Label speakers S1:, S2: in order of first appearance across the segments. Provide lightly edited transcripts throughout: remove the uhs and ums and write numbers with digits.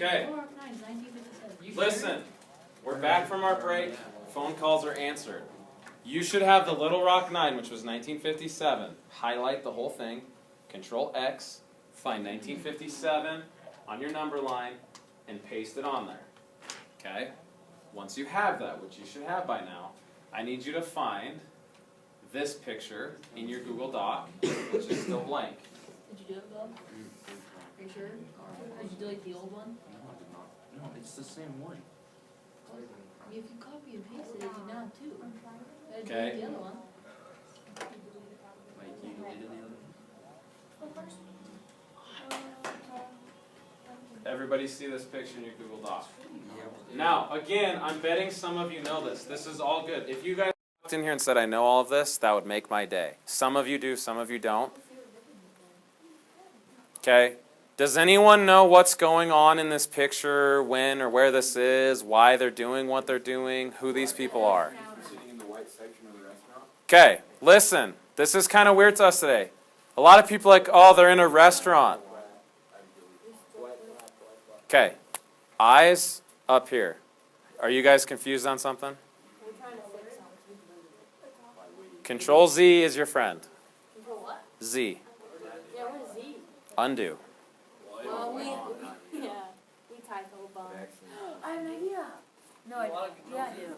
S1: Okay. Listen, we're back from our break. Phone calls are answered. You should have the Little Rock 9, which was 1957. Highlight the whole thing. Control X. Find 1957 on your number line and paste it on there. Okay? Once you have that, which you should have by now, I need you to find this picture in your Google Doc, which is still blank.
S2: Did you do it, Bob? Are you sure? Did you delete the old one?
S3: No, I did not. No, it's the same one.
S2: I mean, if you copy and paste it, you now too.
S1: Okay.
S2: The other one.
S3: Wait, you deleted the other one?
S1: Everybody see this picture in your Google Doc?
S3: Yeah.
S1: Now, again, I'm betting some of you know this. This is all good. If you guys walked in here and said, I know all of this, that would make my day. Some of you do, some of you don't. Okay? Does anyone know what's going on in this picture, when or where this is, why they're doing what they're doing, who these people are?
S3: Sitting in the white section of the restaurant?
S1: Okay, listen. This is kind of weird to us today. A lot of people are like, oh, they're in a restaurant. Okay, eyes up here. Are you guys confused on something? Control Z is your friend.
S2: Control what?
S1: Z.
S2: Yeah, what is Z?
S1: Undo.
S2: Well, we typo bomb. I have an idea. No, I do.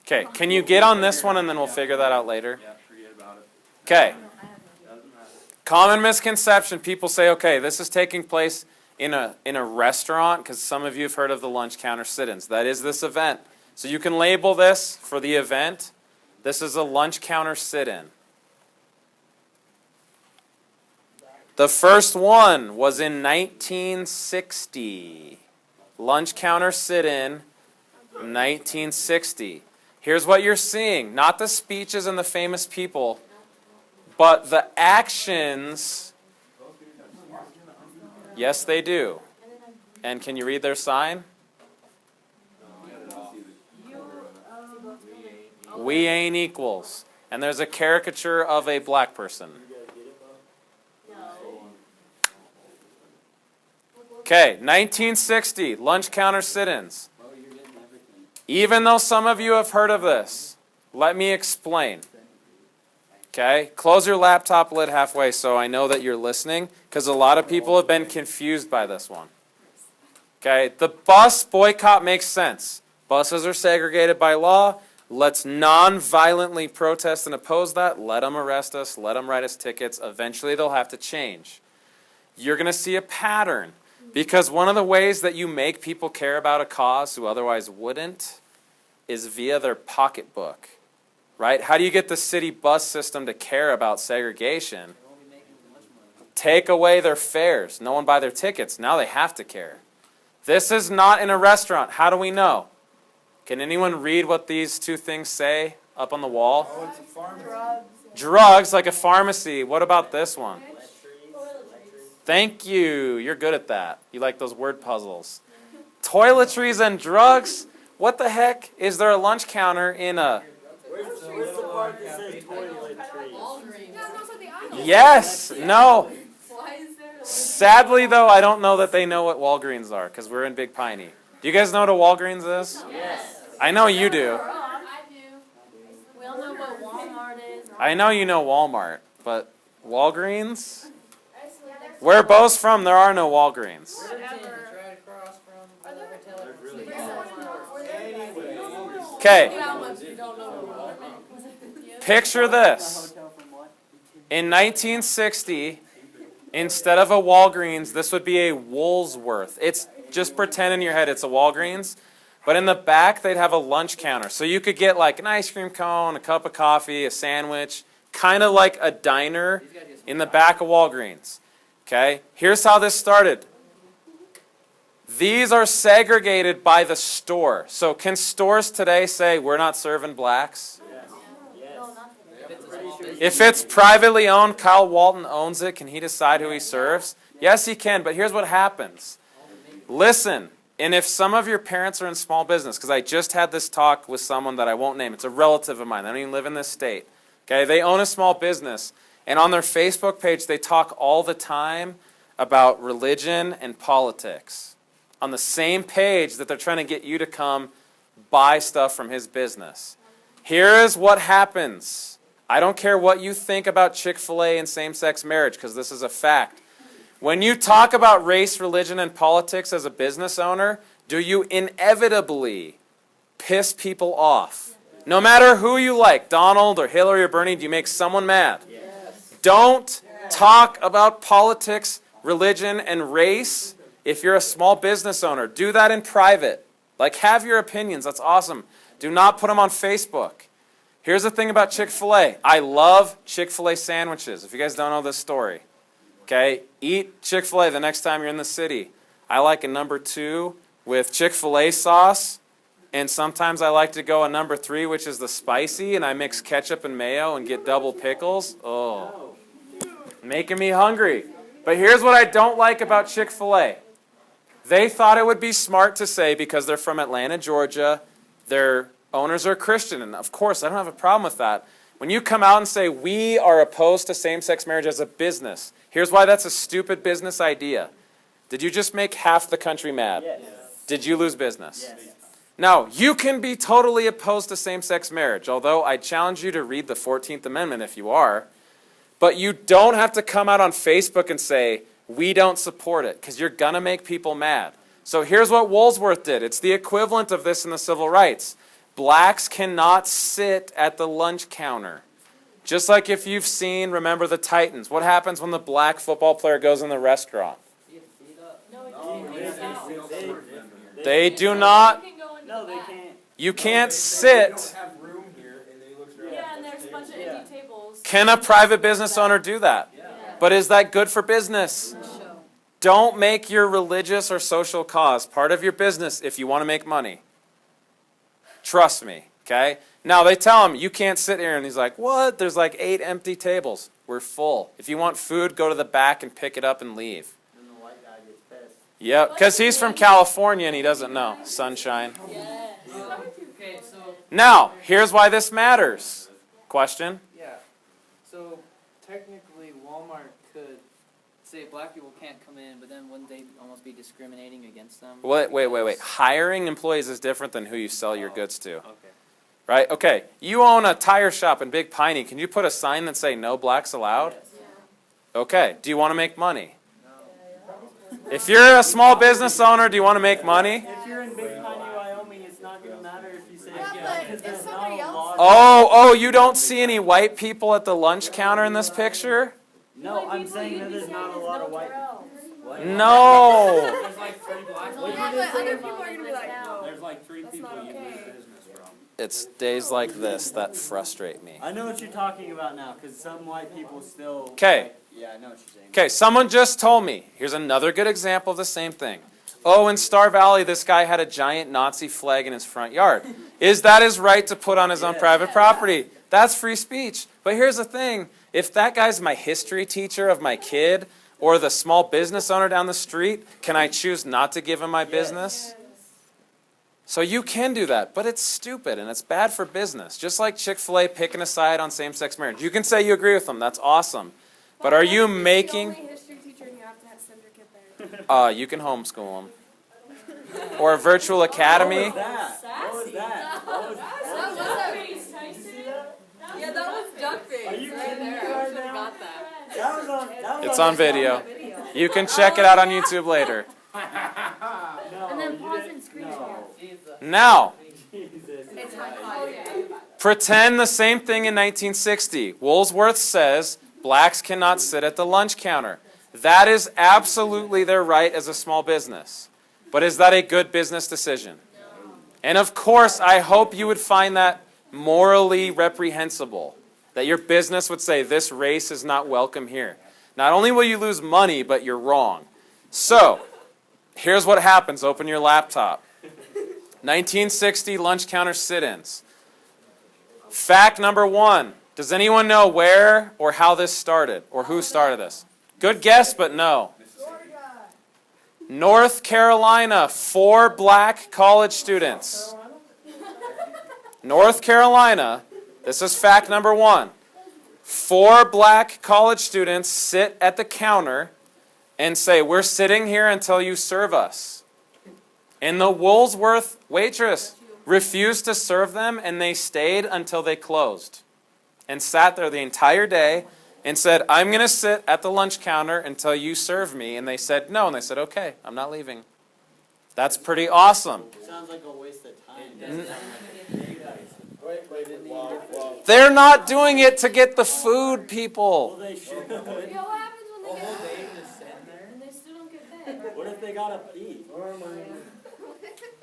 S1: Okay, can you get on this one and then we'll figure that out later?
S3: Yeah, forget about it.
S1: Okay,
S3: Doesn't matter.
S1: common misconception. People say, okay, this is taking place in a restaurant, because some of you have heard of the lunch counter sit-ins. That is this event. So you can label this for the event. This is a lunch counter sit-in. The first one was in 1960. Lunch counter sit-in, 1960. Here's what you're seeing. Not the speeches and the famous people, but the actions. Yes, they do. And can you read their sign? We ain't equals. And there's a caricature of a black person. Okay, 1960, lunch counter sit-ins. Even though some of you have heard of this, let me explain. Okay, close your laptop lid halfway so I know that you're listening, because a lot of people have been confused by this one. Okay, the bus boycott makes sense. Buses are segregated by law. Let's non-violently protest and oppose that. Let them arrest us. Let them write us tickets. Eventually they'll have to change. You're going to see a pattern, because one of the ways that you make people care about a cause who otherwise wouldn't is via their pocketbook. Right? How do you get the city bus system to care about segregation? Take away their fares. No one buy their tickets. Now they have to care. This is not in a restaurant. How do we know? Can anyone read what these two things say up on the wall?
S3: Oh, it's a pharmacy.
S1: Drugs, like a pharmacy. What about this one? Thank you. You're good at that. You like those word puzzles. Toiletries and drugs? What the heck? Is there a lunch counter in a...
S4: Where's the part that says toiletries?
S1: Yes. No.
S2: Why is there
S1: Sadly, though, I don't know that they know what Walgreens are, because we're in Big Piney. Do you guys know what a Walgreens is?
S2: Yes.
S1: I know you do.
S2: I do. We all know what Walmart is.
S1: I know you know Walmart, but Walgreens? Where Bo's from, there are no Walgreens. Okay. Picture this. In 1960, instead of a Walgreens, this would be a Woolsworth. It's just pretend in your head it's a Walgreens. But in the back, they'd have a lunch counter. So you could get like an ice cream cone, a cup of coffee, a sandwich, kind of like a diner in the back of Walgreens. Okay? Here's how this started. These are segregated by the store. So can stores today say, we're not serving blacks? If it's privately owned, Kyle Walton owns it, can he decide who he serves? Yes, he can, but here's what happens. Listen, and if some of your parents are in small business, because I just had this talk with someone that I won't name. It's a relative of mine. They don't even live in this state. Okay, they own a small business, and on their Facebook page, they talk all the time about religion and politics. on the same page that they're trying to get you to come buy stuff from his business. Here is what happens. I don't care what you think about Chick-fil-A and same-sex marriage, because this is a fact. When you talk about race, religion, and politics as a business owner, do you inevitably piss people off? No matter who you like, Donald or Hillary or Bernie, do you make someone mad?
S4: Yes.
S1: Don't talk about politics, religion, and race if you're a small business owner. Do that in private. Like, have your opinions. That's awesome. Do not put them on Facebook. Here's the thing about Chick-fil-A. I love Chick-fil-A sandwiches. If you guys don't know this story, okay, eat Chick-fil-A the next time you're in the city. I like a number 2 with Chick-fil-A sauce, and sometimes I like to go a number 3, which is the spicy, and I mix ketchup and mayo and get double pickles. Oh, making me hungry. But here's what I don't like about Chick-fil-A. They thought it would be smart to say, because they're from Atlanta, Georgia, their owners are Christian, and of course, I don't have a problem with that. When you come out and say, we are opposed to same-sex marriage as a business, here's why that's a stupid business idea. Did you just make half the country mad?
S4: Yes.
S1: Did you lose business?
S4: Yes.
S1: Now, you can be totally opposed to same-sex marriage, although I challenge you to read the 14th Amendment if you are. But you don't have to come out on Facebook and say, we don't support it, because you're going to make people mad. So here's what Woolsworth did. It's the equivalent of this in the civil rights. Blacks cannot sit at the lunch counter. Just like if you've seen, remember the Titans. What happens when the black football player goes in the restaurant? They do not.
S4: No, they can't.
S1: You can't sit.
S3: have room here, and then he looks around.
S2: Yeah, and there's a bunch of empty tables.
S1: Can a private business owner do that? But is that good for business? Don't make your religious or social cause part of your business if you want to make money. Trust me, okay? Now, they tell him, you can't sit here. And he's like, what? There's like 8 empty tables. We're full. If you want food, go to the back and pick it up and leave.
S4: And the white guy gets pissed.
S1: Yep, because he's from California and he doesn't know. Sunshine.
S2: Yeah.
S5: Okay, so
S1: Now, here's why this matters. Question?
S5: yeah, so technically Walmart could say black people can't come in, but then wouldn't they almost be discriminating against them?
S1: Wait. Hiring employees is different than who you sell your goods to.
S5: Okay.
S1: Right? Okay, you own a tire shop in Big Piney. Can you put a sign that say no blacks allowed? Okay, do you want to make money? If you're a small business owner, do you want to make money?
S4: If you're in Big Piney, Wyoming, it's not going to matter if you say
S2: Yeah,
S4: because
S2: but
S4: there's
S2: if
S4: not
S2: somebody
S4: a
S2: else-
S4: law.
S1: Oh, you don't see any white people at the lunch counter in this picture?
S4: No, I'm saying that there's not a lot of white. What?
S1: No.
S3: There's like 3 black
S2: Yeah, but other people are gonna be like, no.
S3: There's like 3
S2: That's
S3: people
S2: not
S3: you
S2: okay.
S3: lose business from.
S1: It's days like this that frustrate me.
S4: I know what you're talking about now, because some white people still.
S1: 'Kay.
S4: Yeah, I know what you're saying.
S1: Okay, someone just told me. Here's another good example of the same thing. Oh, in Star Valley, this guy had a giant Nazi flag in his front yard. Is that his right to put on his own private property? That's free speech. But here's the thing. If that guy's my history teacher of my kid or the small business owner down the street, can I choose not to give him my business? So you can do that, but it's stupid and it's bad for business. Just like Chick-fil-A picking a side on same-sex marriage. You can say you agree with them. That's awesome. But are you making...
S2: history teacher and you have to send your kid there.
S1: You can homeschool them. Or a virtual academy.
S4: What was that? What was that? What was
S2: Yeah, that was duck face.
S4: Are you kidding me right now?
S2: Got that.
S4: That was on. That was
S1: It's on video. You can check it out on YouTube later.
S4: No,
S2: And then
S4: you
S2: pause
S4: didn't-
S2: and screen
S4: no.
S1: Now,
S4: Jesus.
S2: It's high.
S1: pretend the same thing in 1960. Woolsworth says blacks cannot sit at the lunch counter. That is absolutely their right as a small business. But is that a good business decision? No. And of course, I hope you would find that morally reprehensible. That your business would say, this race is not welcome here. Not only will you lose money, but you're wrong. So, here's what happens. Open your laptop. 1960 lunch counter sit-ins. Fact number 1. Does anyone know where or how this started? Or who started this? Good guess, but no. North Carolina, 4 black college students. North Carolina, this is fact number 1. 4 black college students sit at the counter and say, we're sitting here until you serve us. And the Woolsworth waitress refused to serve them, and they stayed until they closed. And sat there the entire day and said, I'm going to sit at the lunch counter until you serve me. And they said no, and they said, okay, I'm not leaving. That's pretty awesome.
S4: Sounds like a waste of time.
S1: They're not doing it to get the food,
S4: Well,
S1: people.
S4: they should.
S2: Yeah, what happens when they
S5: A whole
S2: get
S5: day just sitting there.
S2: and they still don't get paid?
S4: What if they gotta pee?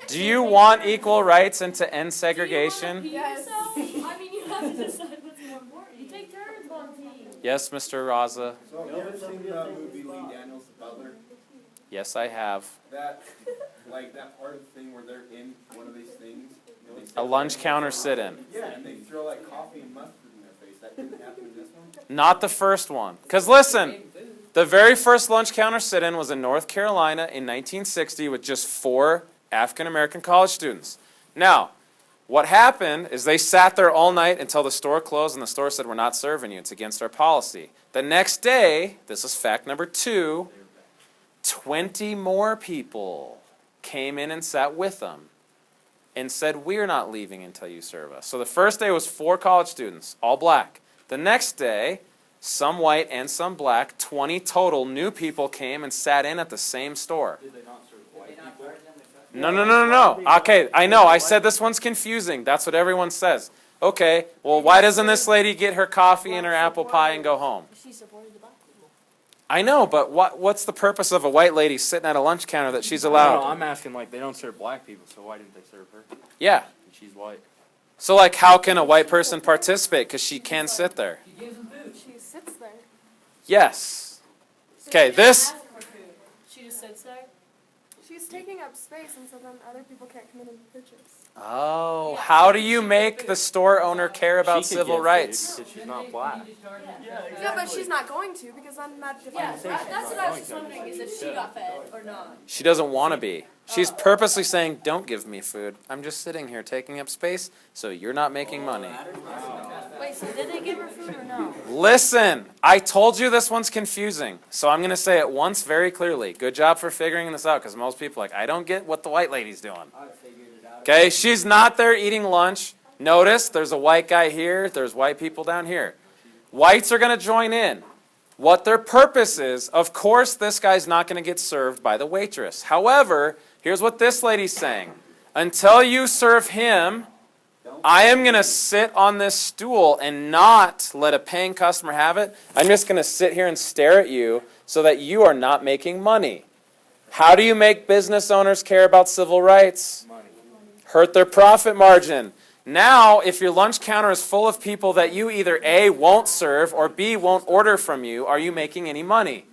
S1: Do you want equal rights and to end segregation?
S2: Do you want to pee yourself? I mean, you have to decide what's more important. You take turns on peeing.
S1: Yes, Mr. Raza.
S3: So have you ever seen the movie Lee Daniels, The Butler?
S1: Yes, I have.
S3: That, like that part of the thing where they're in one of these things. You know,
S1: A lunch counter sit-in.
S3: Yeah, and they throw like coffee and mustard in their face. That didn't happen in this one?
S1: Not the first one. Because listen, the very first lunch counter sit-in was in North Carolina in 1960 with just 4 African-American college students. Now, what happened is they sat there all night until the store closed, and the store said, we're not serving you. It's against our policy. The next day, this is fact number 2, 20 more people came in and sat with them and said, we're not leaving until you serve us. So the first day was 4 college students, all black. The next day, some white and some black, 20 total new people came and sat in at the same store.
S3: Did they not serve white people?
S1: No. Okay, I know. I said this one's confusing. That's what everyone says. Okay, well, why doesn't this lady get her coffee and her apple pie and go home?
S2: She supported the black people.
S1: I know, but what's the purpose of a white lady sitting at a lunch counter that she's
S6: No,
S1: allowed?
S6: I'm asking, like, they don't serve black people, so why didn't they serve her?
S1: Yeah.
S6: And she's white.
S1: So, like, how can a white person participate? Because she can sit there.
S2: She sits there.
S1: Yes.
S2: So
S1: Okay,
S2: she didn't
S1: this-
S2: ask for food. She just sits there.
S7: She's taking up space, and so then other people can't come in and purchase.
S1: Oh, how do you make the store owner care about
S6: She could
S1: civil
S6: get food
S1: rights?
S6: because she's not black.
S7: Yeah, but she's not going to because then that
S2: Yeah,
S7: defines.
S2: that's what I was just wondering, is if she got fed or not.
S1: She doesn't want to be. She's purposely saying, don't give me food. I'm just sitting here taking up space, so you're not making money.
S2: Wait, so did they give her food or no?
S1: Listen, I told you this one's confusing, so I'm going to say it once very clearly. Good job for figuring this out, because most people are like, I don't get what the white lady's doing. Okay, she's not there eating lunch. Notice there's a white guy here, there's white people down here. Whites are going to join in. What their purpose is, of course, this guy's not going to get served by the waitress. However, here's what this lady's saying. Until you serve him, I am going to sit on this stool and not let a paying customer have it. I'm just going to sit here and stare at you so that you are not making money. How do you make business owners care about civil rights?
S6: Money.
S1: Hurt their profit margin. Now, if your lunch counter is full of people that you either A, won't serve, or B, won't order from you, are you making any money?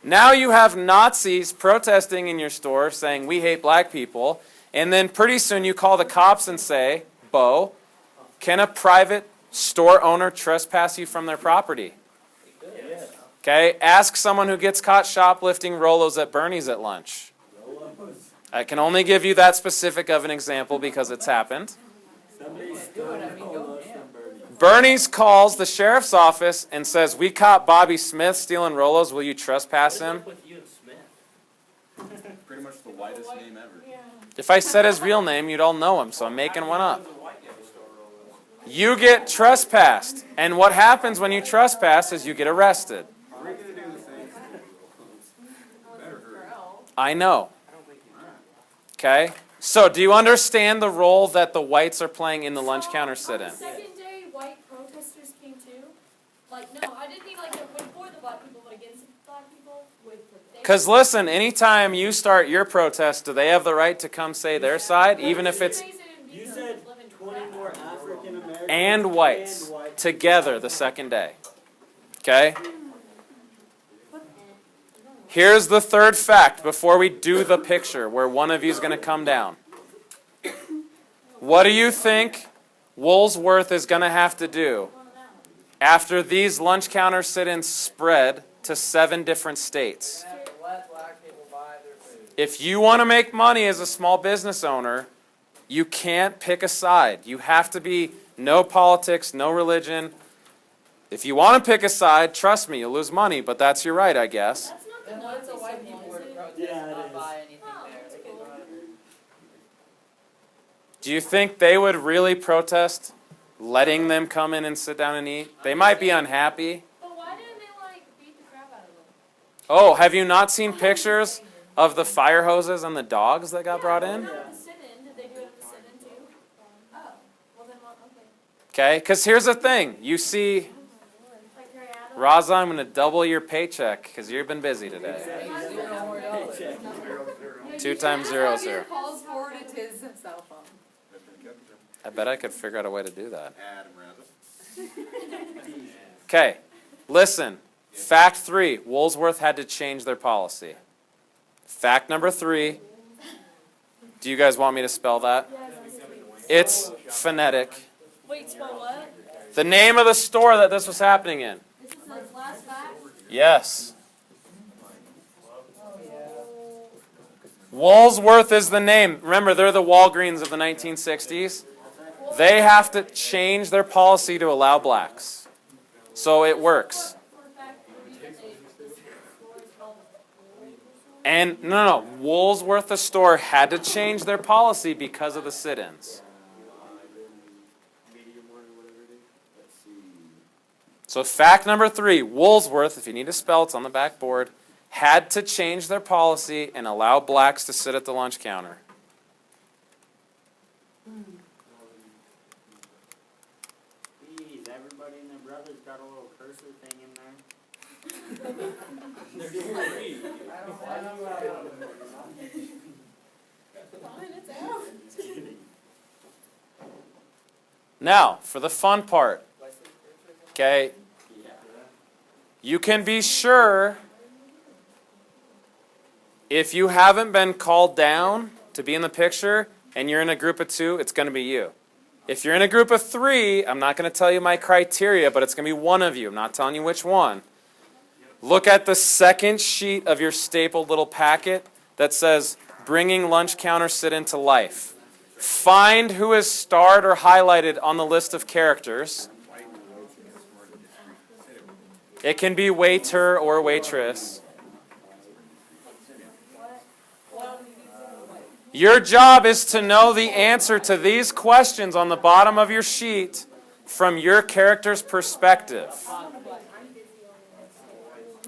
S1: Now you have Nazis protesting in your store saying, we hate black people, and then pretty soon you call the cops and say, Bo, can a private store owner trespass you from their property? Okay, ask someone who gets caught shoplifting Rolos at Bernie's at lunch. I can only give you that specific of an example because it's happened. Bernie's calls the sheriff's office and says, we caught Bobby Smith stealing Rolos. Will you trespass him?
S3: Pretty much the whitest name ever.
S1: If I said his real name, you'd all know him, so I'm making one up. You get trespassed. And what happens when you trespass is you get arrested.
S3: Are we gonna do the same? Better hurry.
S1: I know. Okay? So do you understand the role that the whites are playing in the lunch counter sit-in?
S2: On the second day, white protesters came too? Like, no, I didn't mean like for the black people, but against the black people?
S1: Because listen, anytime you start your protest, do they have the right to come say their side, even if it's
S4: You said 20 more African Americans
S1: and whites together the second day? Okay? Here's the third fact before we do the picture where one of you is going to come down. What do you think Woolsworth is going to have to do after these lunch counter sit-ins spread to 7 different states?
S5: Let black people buy their food.
S1: If you want to make money as a small business owner, you can't pick a side. You have to be no politics, no religion. If you want to pick a side, trust me, you'll lose money, but that's your right, I guess.
S2: That's not the
S5: Then
S2: one
S5: let the white people were to protest
S4: Yeah,
S5: and
S4: it
S5: not
S4: is.
S5: buy anything
S2: Oh,
S5: there.
S2: that's cool.
S1: Do you think they would really protest letting them come in and sit down and eat? They might be unhappy.
S2: But why didn't they like beat the crap out of them?
S1: Oh, have you not seen pictures of the fire hoses and the dogs that got brought in?
S2: Not with the sit-in. Did they do it at the sit-in too? Oh, well then, okay.
S1: Okay, because here's the thing. You see,
S2: Like Harry Adams?
S1: Raza, I'm going to double your paycheck because you've been busy today. 2 times 0, 0.
S8: Calls forwarded to his cell phone.
S1: I bet I could figure out a way to do that.
S3: Adam Rabbit.
S1: Okay, listen. Fact 3, Woolsworth had to change their policy. Fact number 3, do you guys want me to spell that? It's phonetic.
S2: Wait, spell what?
S1: The name of the store that this was happening in.
S2: This is the last fact?
S1: Yes. Woolsworth is the name. Remember, they're the Walgreens of the 1960s. They have to change their policy to allow blacks. So it works. And no, Woolsworth, the store, had to change their policy because of the sit-ins. So fact number 3, Woolsworth, if you need to spell, it's on the back board, had to change their policy and allow blacks to sit at the lunch counter.
S4: Geez, everybody and their brother's got a little cursor thing in there.
S1: Now, for the fun part. Okay? You can be sure if you haven't been called down to be in the picture and you're in a group of 2, it's going to be you. If you're in a group of 3, I'm not going to tell you my criteria, but it's going to be one of you. I'm not telling you which one. Look at the second sheet of your stapled little packet that says, Bringing Lunch Counter Sit-In to Life. Find who is starred or highlighted on the list of characters. It can be waiter or waitress. Your job is to know the answer to these questions on the bottom of your sheet from your character's perspective.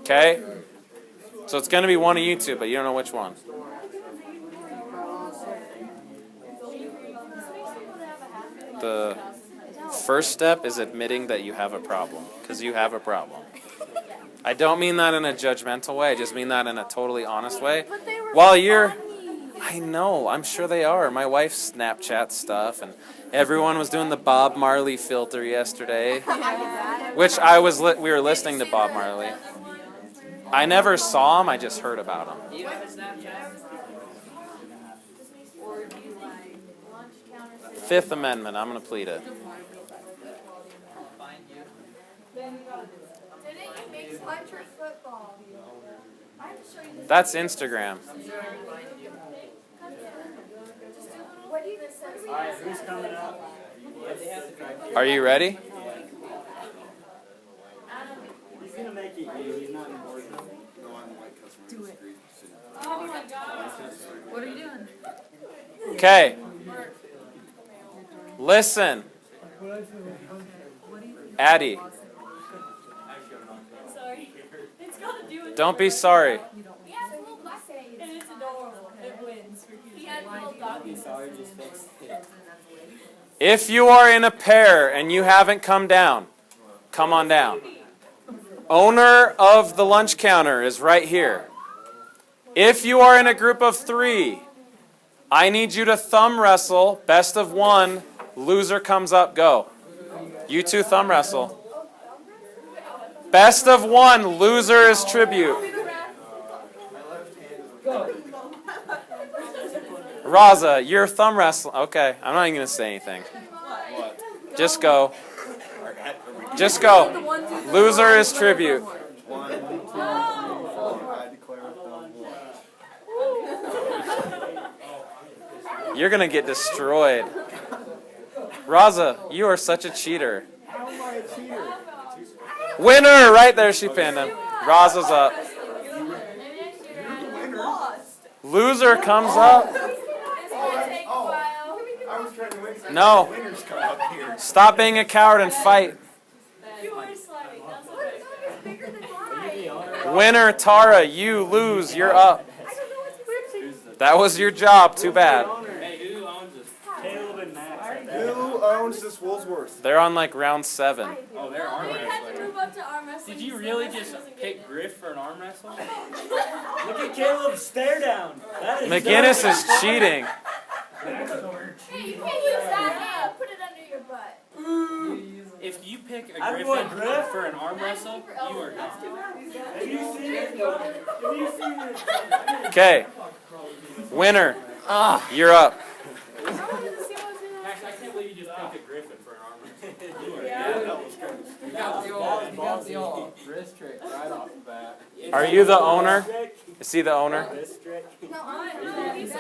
S1: Okay? So it's going to be one of you two, but you don't know which one. The first step is admitting that you have a problem, because you have a problem. I don't mean that in a judgmental way. I just mean that in a totally honest way. While you're... I know, I'm sure they are. My wife Snapchat stuff, and everyone was doing the Bob Marley filter yesterday, which we were listening to Bob Marley. I never saw him, I just heard about him.
S5: Do you have a Snapchat?
S1: Fifth Amendment, I'm going to plead it.
S5: I'll find you.
S7: Didn't you make electric football? I have to show you this.
S1: That's Instagram.
S7: What do you say?
S4: Alright, who's coming up?
S1: Are you ready?
S4: He's gonna make it you, he's not important.
S8: Do it.
S2: Oh my gosh.
S8: What are you doing?
S1: Okay. Listen. Addie,
S2: Sorry. It's got to do with...
S1: don't be sorry.
S2: He has a little black and it's adorable. It wins for kids. He has a little doggy.
S1: If you are in a pair and you haven't come down, come on down. Owner of the lunch counter is right here. If you are in a group of 3, I need you to thumb wrestle. Best of 1. Loser comes up. Go. You 2 thumb wrestle. Best of 1. Loser is tribute. Raza, you're thumb wrestling. Okay, I'm not even going to say anything. Just go. Just go. Loser is tribute. You're going to get destroyed. Raza, you are such a cheater. Winner! Right there, she pinned him. Raza's up. Loser comes up.
S2: It's going to take a while.
S1: No.
S3: Winners come up here.
S1: Stop being a coward and fight.
S2: You were sliding. That's
S7: What
S2: okay.
S7: dog is bigger than mine?
S1: Winner, Tara, you lose. You're up.
S7: I don't know what's bigger.
S1: That was your job. Too bad.
S4: Hey, who owns this? Caleb and Max.
S3: Who owns this Woolsworth?
S1: They're on like round 7.
S4: Oh, they're
S2: We
S4: arm
S2: had to
S4: wrestling.
S2: move up to arm wrestling.
S4: Did you
S2: so
S4: really
S2: wrestling
S4: just
S2: doesn't get
S4: pick Griff for an arm wrestle?
S9: Look at Caleb's stare down. That is
S1: McGinnis is cheating.
S7: Hey, you can't use that hand. Put it under your butt.
S4: If you pick a
S9: I'm going
S4: Griffin
S9: Griff.
S4: for an arm wrestle, you are done.
S9: Have you seen it? Have you seen it?
S1: Okay. Winner, you're up.
S2: I wanted to see what's in
S4: Max, I can't believe you just picked a Griffin for an arm wrestle. You are
S5: You got the old wrist trick right off the bat.
S1: Are you the owner? Is he the owner?
S7: No,
S2: He's so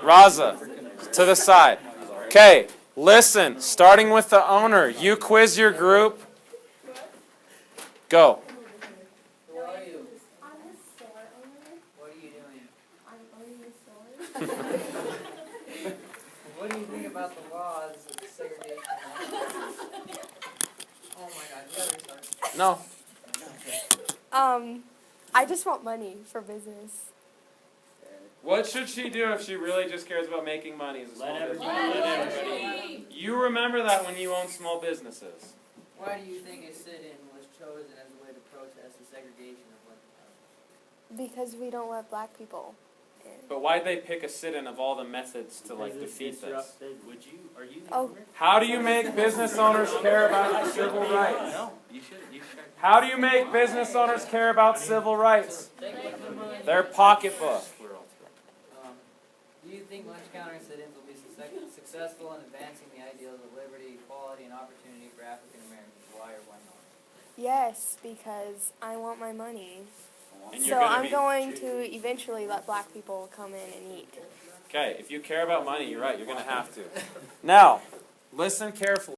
S1: Raza, to the side. Okay, listen, starting with the owner. You quiz your group. Go.
S5: Who are you?
S7: I'm the store owner.
S5: What are you doing?
S7: I'm owning the store.
S5: What do you think about the laws of segregation? Oh my god, you gotta restart.
S1: No.
S7: I just want money for business.
S1: What should she do if she really just cares about making money as a small business? You remember that when you own small businesses.
S5: Why do you think a sit-in was chosen as a way to protest the segregation of what?
S7: Because we don't let black people in.
S1: But why'd they pick a sit-in of all the methods to like defeat this?
S4: Would you? Are you the
S7: Oh.
S4: owner?
S1: How do you make business owners care about civil rights?
S4: No, you should. You should.
S1: How do you make business owners care about civil rights? Their pocketbook.
S5: Do you think lunch counter and sit-ins will be successful in advancing the ideals of liberty, equality, and opportunity for African Americans? Why or why not?
S7: Yes, because I want my money.
S1: And
S7: So
S1: you're gonna
S7: I'm
S1: be-
S7: going to eventually let black people come in and eat.
S1: Okay, if you care about money, you're right, you're going to have to. Now, listen carefully.